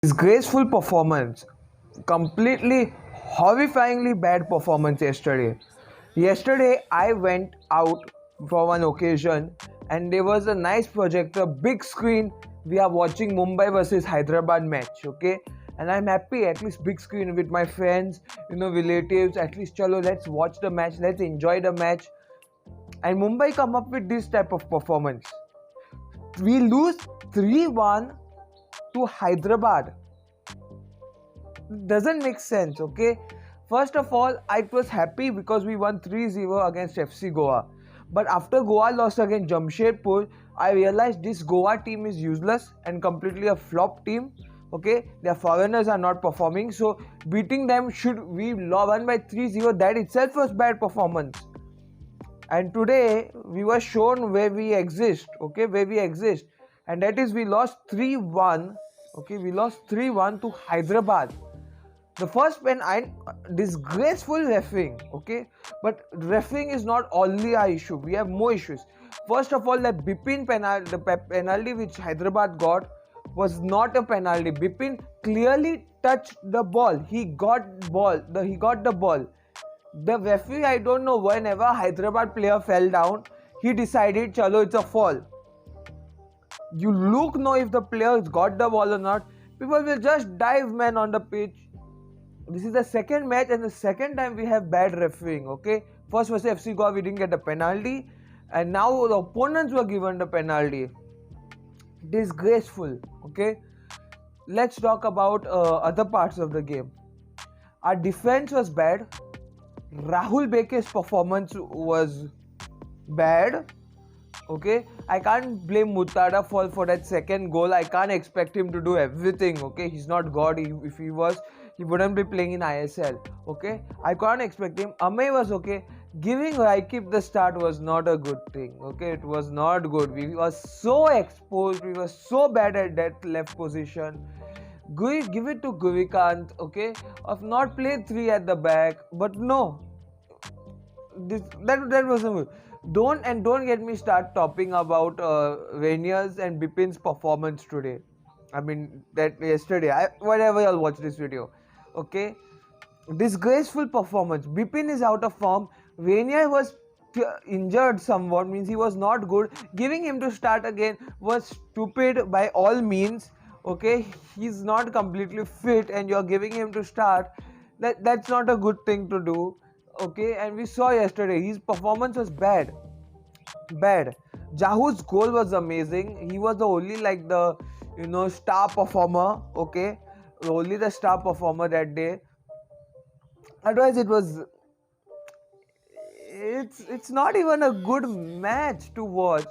Disgraceful performance. Completely horrifyingly bad performance yesterday. Yesterday, I went out for one occasion and there was a nice projector, big screen. We are watching Mumbai versus Hyderabad match, okay? And I'm happy, at least big screen with my friends, relatives. At least, chalo, let's watch the match, let's enjoy the match. And Mumbai come up with this type of performance. We lose 3-1 to Hyderabad. Doesn't make sense, okay? First of all, I was happy because we won 3-0 against FC Goa. But after Goa lost against Jamshedpur, I realized this Goa team is useless and completely a flop team. Okay, their foreigners are not performing, so beating them should we won by 3-0. That itself was bad performance. And today we were shown where we exist, okay, where we exist, and that is we lost 3-1. Okay, we lost 3-1 to Hyderabad. The first pen I disgraceful refereeing, okay, but refereeing is not only our issue. We have more issues. First of all, the Bipin penalty, the penalty which Hyderabad got was not a penalty. Bipin clearly touched the ball. He got the ball. The referee, I don't know, whenever Hyderabad player fell down, he decided, chalo, it's a fall. You know if the player got the ball or not. People will just dive, man, on the pitch. This is the second match and the second time we have bad refereeing, okay? First was FC Goa, we didn't get the penalty, and now the opponents were given the penalty. Disgraceful, okay? Let's talk about other parts of the game. Our defense was bad. Rahul Beke's performance was bad. Okay, I can't blame Mutada for that second goal. I can't expect him to do everything. Okay, he's not God. If he was, he wouldn't be playing in ISL. Okay, I can't expect him. Amey was okay. Giving Raikip the start was not a good thing. Okay, it was not good. We were so exposed. We were so bad at that left position. Give it to Guvikant, okay, of not played 3 at the back, but no, that wasn't good. Don't get me start talking about Rainier's and Bipin's performance today. I mean that yesterday. Whatever I'll watch this video, okay. Disgraceful performance. Bipin is out of form. Rainier was injured somewhat, means he was not good. Giving him to start again was stupid by all means. Okay, he's not completely fit, and you're giving him to start. That's not a good thing to do. Okay, and we saw yesterday his performance was bad. Jahu's goal was amazing. He was the only star performer. Okay, only the star performer that day. Otherwise, it's not even a good match to watch.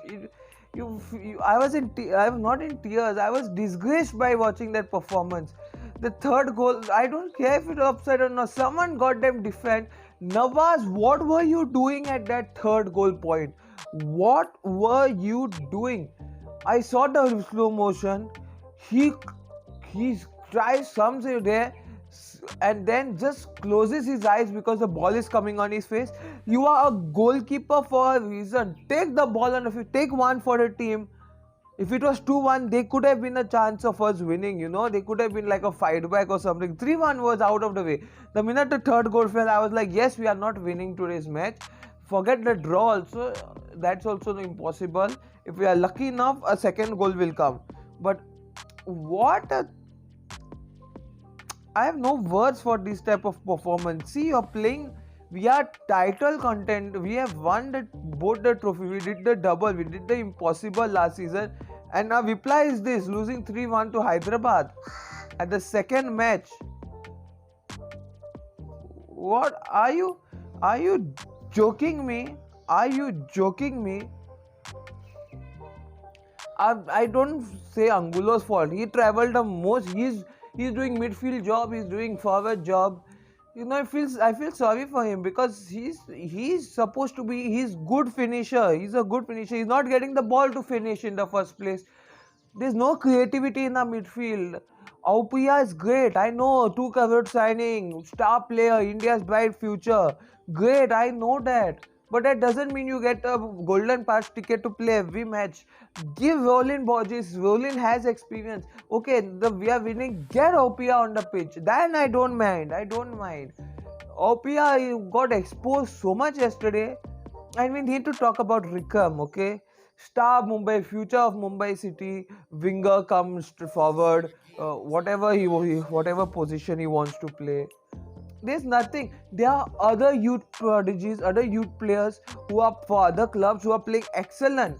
I was not in tears. I was disgraced by watching that performance. The third goal, I don't care if it was upside or not. Someone got them defend. Nawaz, what were you doing at that third goal point? What were you doing? I saw the slow motion. He tries something there and then just closes his eyes because the ball is coming on his face. You are a goalkeeper for a reason. Take the ball, and if you take one for a team, if it was 2-1, they could have been a chance of us winning, They could have been like a fight back or something. 3-1 was out of the way. The minute the third goal fell, I was like, yes, we are not winning today's match. Forget the draw also. That's also impossible. If we are lucky enough, a second goal will come. But I have no words for this type of performance. See, you're playing. We are title content. We have won both the trophy. We did the double. We did the impossible last season. And now reply is this, losing 3-1 to Hyderabad at the second match. What are you? Are you joking me? Are you joking me? I don't say Angulo's fault. He traveled the most. He's doing midfield job. He's doing forward job. I feel sorry for him because he's supposed to be. He's good finisher. He's a good finisher. He's not getting the ball to finish in the first place. There's no creativity in the midfield. Aupia is great. I know, 2 covered signing, star player, India's bright future. Great, I know that. But that doesn't mean you get a golden pass ticket to play every match. Give Rollin Borges. Rollin has experience. Okay, we are winning. Get Opia on the pitch. Then I don't mind. I don't mind. Opia got exposed so much yesterday, and we need to talk about Rickham. Okay, star Mumbai, future of Mumbai City. Winger comes forward. Whatever position he wants to play. There's nothing. There are other youth prodigies, other youth players who are for other clubs who are playing excellent.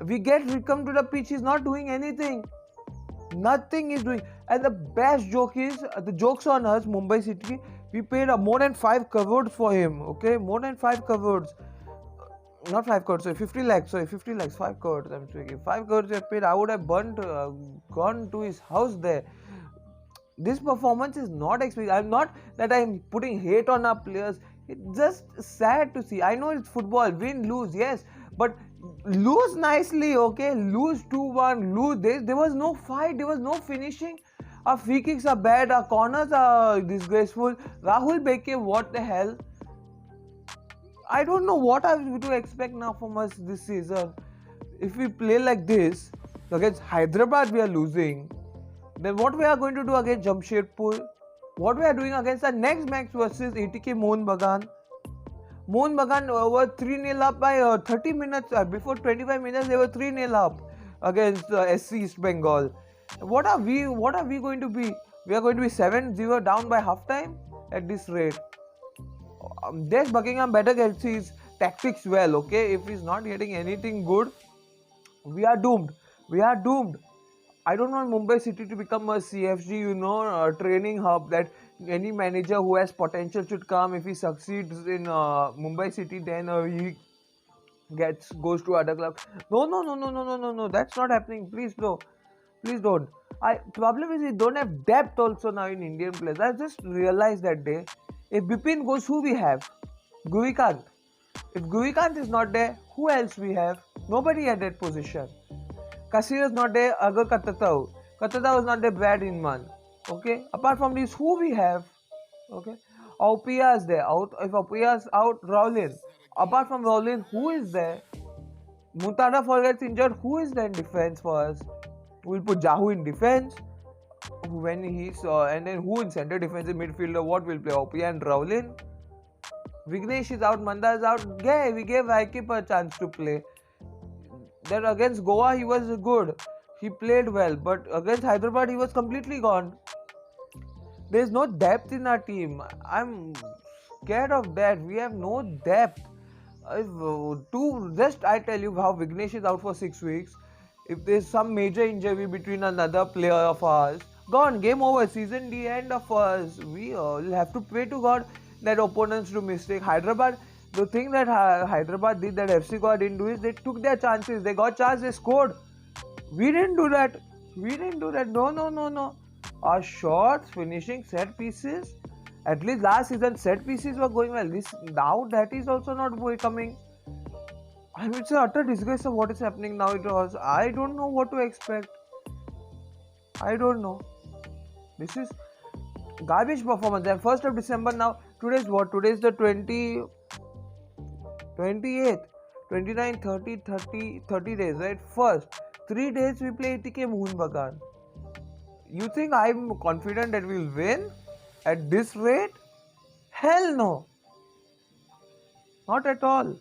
We get Rickham to the pitch, he's not doing anything. Nothing is doing. And the best joke is the joke's on us, Mumbai City. We paid more than 5 crores for him. Okay, more than 5 crores. Not 5 crores, sorry, 50 lakhs. Sorry, 50 lakhs, 5 crores. I'm speaking. 5 crores we paid. I would have gone to his house there. This performance is not expected. I'm not that I'm putting hate on our players. It's just sad to see. I know it's football, win, lose, yes, but lose nicely, okay? Lose 2-1, lose this. There was no fight, there was no finishing. Our free kicks are bad, our corners are disgraceful. Rahul Beke, what the hell? I don't know what are we to expect now from us this season. If we play like this, against Hyderabad we are losing. Then what we are going to do against Jamshedpur? What we are doing against the next match versus ATK Mohun Bagan? Mohun Bagan were 3-0 up by 30 minutes. Before 25 minutes, they were 3-0 up against SC East Bengal. What are we going to be? We are going to be 7-0 down by halftime at this rate. Des Buckingham better gets his tactics well, okay? If he's not getting anything good, we are doomed. We are doomed. I don't want Mumbai City to become a CFG, a training hub that any manager who has potential should come. If he succeeds in Mumbai City, then he goes to other clubs. No. That's not happening. Please, no. Please don't. Problem is we don't have depth also now in Indian players. I just realized that day. If Bipin goes, who we have? Gurikant. If Gurikant is not there, who else we have? Nobody at that position. Kasir is not there, Agar Katatau. Katatau is not there, Brad Inman. Okay? Apart from this, who we have? Okay? Opia is there. If Opia is out, Rowlin. Apart from Rowlin, who is there? Mutada gets injured, who is there in defense for us? We'll put Jahu in defense. When he's and then who in center defensive midfielder? What will play? Opia and Rowlin. Vignesh is out, Manda is out. Yeah, we gave Aikip a chance to play. Then against Goa he was good. He played well, but against Hyderabad he was completely gone. There is no depth in our team. I'm scared of that. We have no depth. I tell you how Vignesh is out for 6 weeks. If there's some major injury between another player of ours, gone, game over, season the end of us. We will have to pray to God that opponents do mistake. Hyderabad. The thing that Hyderabad did that FC Goa didn't do is they took their chances. They got chance, they scored. We didn't do that. No. Our shots, finishing, set pieces. At least last season, set pieces were going well. Now that is also not coming. I mean, it's an utter disgrace of what is happening now. I don't know what to expect. I don't know. This is garbage performance. And 1st of December now. Today's what? Today's the 28th, 29, 30 days, right? First, 3 days we play ATK Mohun Bagan. You think I'm confident that we'll win at this rate? Hell no. Not at all.